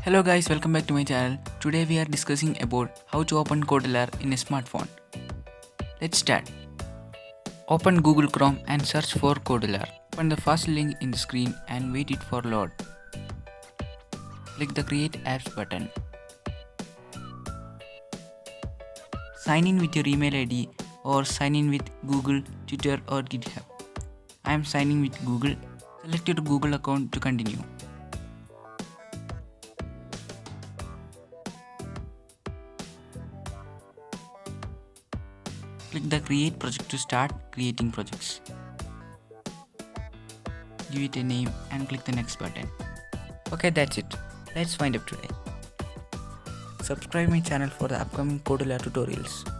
Hello guys, welcome back to my channel. Today we are discussing about how to open Codeler in a smartphone. Let's start. Open Google Chrome and search for Codeler. Open the first link in the screen and wait it for load. Click the Create Apps button. Sign in with your email ID or sign in with Google, Twitter or GitHub. I am signing with Google. Select your Google account to continue. Click the Create Project to start creating projects. Give it a name and click the Next button. Okay, that's it. Let's wind up today. Subscribe my channel for the upcoming Codeler tutorials.